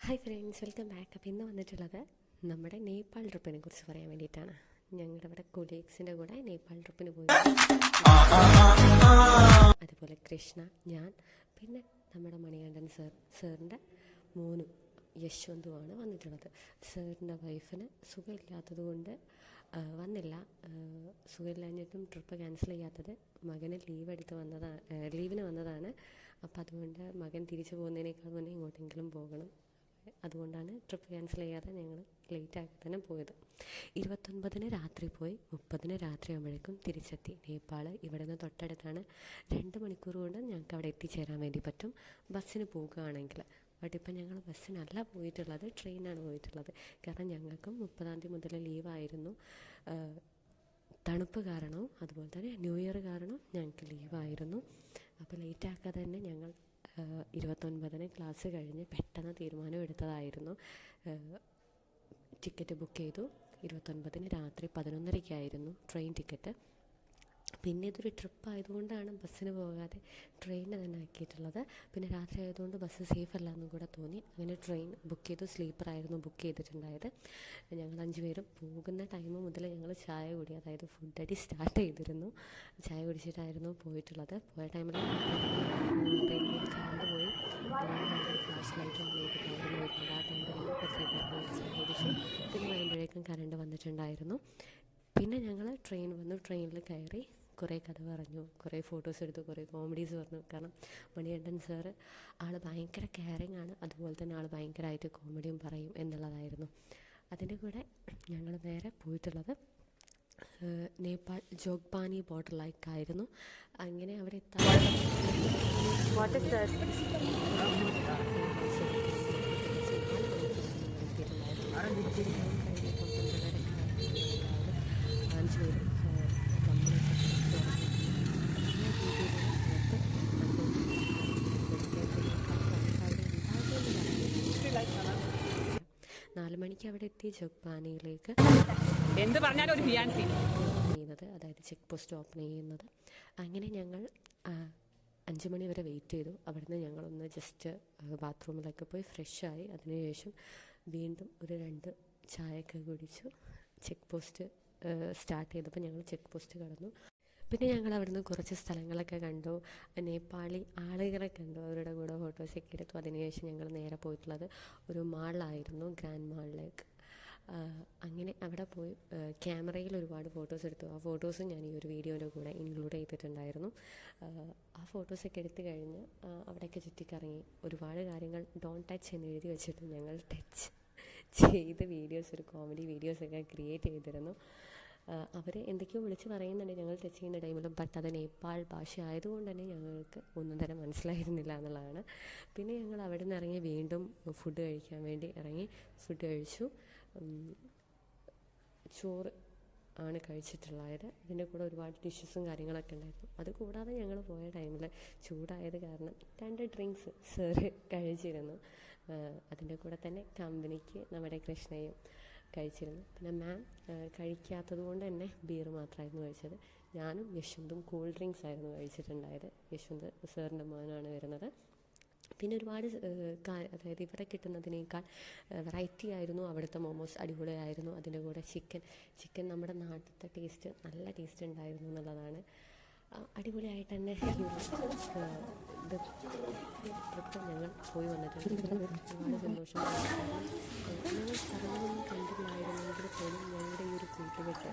Hi friends, welcome back. അപ്പോൾ ഇന്ന് വന്നിട്ടുള്ളത് നമ്മുടെ നേപ്പാൾ ട്രിപ്പിനെ കുറിച്ച് പറയാൻ വേണ്ടിയിട്ടാണ്. ഞങ്ങളുടെ ഇവിടെ കൊളീഗ്സിൻ്റെ കൂടെ നേപ്പാൾ ട്രിപ്പിന് പോയി. അതുപോലെ കൃഷ്ണ, ഞാൻ, പിന്നെ നമ്മുടെ മണികണ്ഠൻ സാറിൻ്റെ മോനും യശ്വന്തുമാണ് വന്നിട്ടുള്ളത്. സാറിൻ്റെ വൈഫിന് സുഖമില്ലാത്തത് കൊണ്ട് വന്നില്ല. സുഖമില്ലാഞ്ഞിട്ടും ട്രിപ്പ് ക്യാൻസൽ ചെയ്യാത്തത് മകന് ലീവിന് വന്നതാണ്. അപ്പോൾ അതുകൊണ്ട് മകൻ തിരിച്ചു പോകുന്നതിനേക്കാൾ മുന്നേ ഇങ്ങോട്ടെങ്കിലും പോകണം. അതുകൊണ്ടാണ് ട്രിപ്പ് ക്യാൻസൽ ചെയ്യാതെ ഞങ്ങൾ ലേറ്റാക്കി തന്നെ പോയത്. 29-ന് രാത്രി പോയി 30-ന് രാത്രി ആകുമ്പോഴേക്കും തിരിച്ചെത്തി. നേപ്പാൾ ഇവിടെ നിന്ന് തൊട്ടടുത്താണ്. 2 മണിക്കൂർ കൊണ്ട് ഞങ്ങൾക്ക് അവിടെ എത്തിച്ചേരാൻ വേണ്ടി പറ്റും ബസ്സിന് പോകുകയാണെങ്കിൽ. ബട്ട് ഇപ്പം ഞങ്ങൾ ബസ്സിനല്ല പോയിട്ടുള്ളത്, ട്രെയിനാണ് പോയിട്ടുള്ളത്. കാരണം ഞങ്ങൾക്കും 30-ാം തീയതി മുതൽ ലീവായിരുന്നു. തണുപ്പ് കാരണവും അതുപോലെ തന്നെ ന്യൂ ഇയർ കാരണം ഞങ്ങൾക്ക് ലീവായിരുന്നു. അപ്പോൾ ലേറ്റാക്കാതെ തന്നെ ഞങ്ങൾ 29-ന് ക്ലാസ് കഴിഞ്ഞ് പെട്ടെന്ന് തീരുമാനം എടുത്തതായിരുന്നു. ടിക്കറ്റ് ബുക്ക് ചെയ്തു. 29-ന് രാത്രി 11:30-ക്കായിരുന്നു ട്രെയിൻ ടിക്കറ്റ്. പിന്നെ ഇതൊരു ട്രിപ്പ് ആയതുകൊണ്ടാണ് ബസ്സിന് പോകാതെ ട്രെയിനിന് തന്നെ ആക്കിയിട്ടുള്ളത്. പിന്നെ രാത്രി ആയതുകൊണ്ട് ബസ് സേഫ് അല്ല എന്നും കൂടെ തോന്നി. അങ്ങനെ ട്രെയിൻ ബുക്ക് ചെയ്തു. സ്ലീപ്പറായിരുന്നു ബുക്ക് ചെയ്തിട്ടുണ്ടായത്. ഞങ്ങൾ 5 പേരും പോകുന്ന ടൈം മുതൽ ഞങ്ങൾ ചായ കുടി, അതായത് ഫുഡ് അടി സ്റ്റാർട്ട് ചെയ്തിരുന്നു. ചായ കുടിച്ചിട്ടായിരുന്നു പോയിട്ടുള്ളത്. പോയ ടൈമിൽ റെയിൽവേയിൽ കറണ്ട് പോയി. ഫ്ലാഷ് ലൈറ്റ് ഓൺ ചെയ്ത് കറണ്ട് പോയിട്ടുണ്ട്. ആ ടൈമിൽ ചായ കുടിച്ചു. പിന്നെ വരുമ്പോഴേക്കും കറണ്ട് വന്നിട്ടുണ്ടായിരുന്നു. പിന്നെ ഞങ്ങൾ ട്രെയിൻ വന്നു. ട്രെയിനിൽ കയറി കുറേ കഥ പറഞ്ഞു, കുറേ ഫോട്ടോസ് എടുത്തു, കുറേ കോമഡീസ് പറഞ്ഞു. കാരണം മണികണ്ഠൻ സാറ് ആൾ ഭയങ്കര കെയറിങ് ആണ്, അതുപോലെ തന്നെ ആൾ ഭയങ്കരമായിട്ട് കോമഡിയും പറയും എന്നുള്ളതായിരുന്നു. അതിൻ്റെ കൂടെ ഞങ്ങൾ നേരെ പോയിട്ടുള്ളത് നേപ്പാൾ ജോഗ്ബാനി ബോർഡറിലേക്കായിരുന്നു. അങ്ങനെ അവിടെ നാല് മണിക്ക് അവിടെ എത്തി ജോഗ്ബാനിയിലേക്ക് ചെയ്യുന്നത്, അതായത് ചെക്ക് പോസ്റ്റ് ഓപ്പൺ ചെയ്യുന്നത്. അങ്ങനെ ഞങ്ങൾ 5 മണി വരെ വെയിറ്റ് ചെയ്തു. അവിടുന്ന് ഞങ്ങളൊന്ന് ജസ്റ്റ് ബാത്റൂമിലൊക്കെ പോയി ഫ്രഷായി. അതിനുശേഷം വീണ്ടും ഒരു 2 ചായയൊക്കെ കുടിച്ചു. ചെക്ക് പോസ്റ്റ് സ്റ്റാർട്ട് ചെയ്തപ്പോൾ ഞങ്ങൾ ചെക്ക് പോസ്റ്റ് കടന്നു. പിന്നെ ഞങ്ങൾ അവിടുന്ന് കുറച്ച് സ്ഥലങ്ങളൊക്കെ കണ്ടു, നേപ്പാളി ആളുകളെ കണ്ടു, അവരുടെ കൂടെ ഫോട്ടോസൊക്കെ എടുത്തു. അതിനുശേഷം ഞങ്ങൾ നേരെ പോയിട്ടുള്ളത് ഒരു മാളിലായിരുന്നു, ഗ്രാൻഡ് മാളിലേക്ക്. അങ്ങനെ അവിടെ പോയി ക്യാമറയിൽ ഒരുപാട് ഫോട്ടോസ് എടുത്തു. ആ ഫോട്ടോസും ഞാൻ ഈ ഒരു വീഡിയോയുടെ കൂടെ ഇൻക്ലൂഡ് ചെയ്തിട്ടുണ്ടായിരുന്നു. ആ ഫോട്ടോസൊക്കെ എടുത്തു കഴിഞ്ഞ് അവിടെയൊക്കെ ചുറ്റിക്കറങ്ങി. ഒരുപാട് കാര്യങ്ങൾ ഡോണ്ട് ടച്ച് എന്ന് എഴുതി വെച്ചിട്ട് ഞങ്ങൾ ടച്ച് ചെയ്ത് വീഡിയോസ്, ഒരു കോമഡി വീഡിയോസൊക്കെ ക്രിയേറ്റ് ചെയ്തിരുന്നു. അവർ എന്തൊക്കെയോ വിളിച്ച് പറയുന്നുണ്ട് ഞങ്ങൾ ടച്ച് ചെയ്യുന്ന ടൈമിലും. ബട്ട് അത് നേപ്പാൾ ഭാഷ ആയതുകൊണ്ട് തന്നെ ഞങ്ങൾക്ക് ഒന്നും തന്നെ മനസ്സിലായിരുന്നില്ല എന്നുള്ളതാണ്. പിന്നെ ഞങ്ങൾ അവിടെ നിന്ന് ഇറങ്ങി വീണ്ടും ഫുഡ് കഴിക്കാൻ വേണ്ടി ഇറങ്ങി. ഫുഡ് കഴിച്ചു. ചോറ് ആണ് കഴിച്ചിട്ടുള്ളത്. ഇതിൻ്റെ കൂടെ ഒരുപാട് ഡിഷസും കാര്യങ്ങളൊക്കെ ഉണ്ടായിരുന്നു. അതുകൂടാതെ ഞങ്ങൾ പോയ ടൈമിൽ ചൂടായത് കാരണം 2 ഡ്രിങ്ക്സ് സാറ് കഴിച്ചിരുന്നു. അതിൻ്റെ കൂടെ തന്നെ കമ്പനിക്ക് നമ്മുടെ കൃഷ്ണയും കഴിച്ചിരുന്നു. പിന്നെ മാം കഴിക്കാത്തത് കൊണ്ട് തന്നെ ബീർ മാത്രമായിരുന്നു കഴിച്ചത്. ഞാനും യശ്വന്തും കൂൾ ഡ്രിങ്ക്സ് ആയിരുന്നു കഴിച്ചിട്ടുണ്ടായത്. യശ്വന്ത് സാറിൻ്റെ മോനാണ് വരുന്നത്. പിന്നെ ഒരുപാട് അതായത് ഇവിടെ കിട്ടുന്നതിനേക്കാൾ വെറൈറ്റി ആയിരുന്നു അവിടുത്തെ മോമോസ്. അടിപൊളിയായിരുന്നു. അതിൻ്റെ കൂടെ ചിക്കൻ നമ്മുടെ നാട്ടിലത്തെ ടേസ്റ്റ്, നല്ല ടേസ്റ്റ് ഉണ്ടായിരുന്നു എന്നുള്ളതാണ്. അടിപൊളിയായിട്ട് തന്നെ ഇത് ട്രിപ്പ് ഞങ്ങൾ പോയി വന്നിട്ടുണ്ട്. ഒരുപാട് സന്തോഷം. ഞങ്ങൾ സ്ഥലങ്ങളൊന്നും കണ്ടില്ലായിരുന്നെങ്കിൽ പോലും ഞങ്ങളുടെ ഈ ഒരു കൂട്ടുകെട്ട്,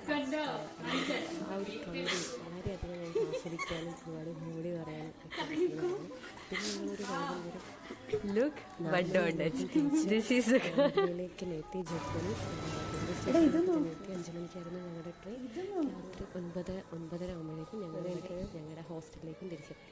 ആ ഒരു കമ്പനി വളരെയധികം ഞങ്ങൾക്ക് ആസ്വദിക്കാനും ഒരുപാട് മോടി പറയാനും ഒക്കെ പറ്റുന്നതാണ്. പിന്നെ ഞങ്ങളൊരു കാര്യം വരും ിലേക്ക് എത്തി. ജോഗ്ബാനി 5 മണിക്കായിരുന്നു ഞങ്ങളുടെ ട്രെയിൻ. രാത്രി 9-9:30 ആകുമ്പോഴേക്കും ഞങ്ങളുടെ ഹോസ്റ്റലിലേക്കും തിരിച്ചെത്തി.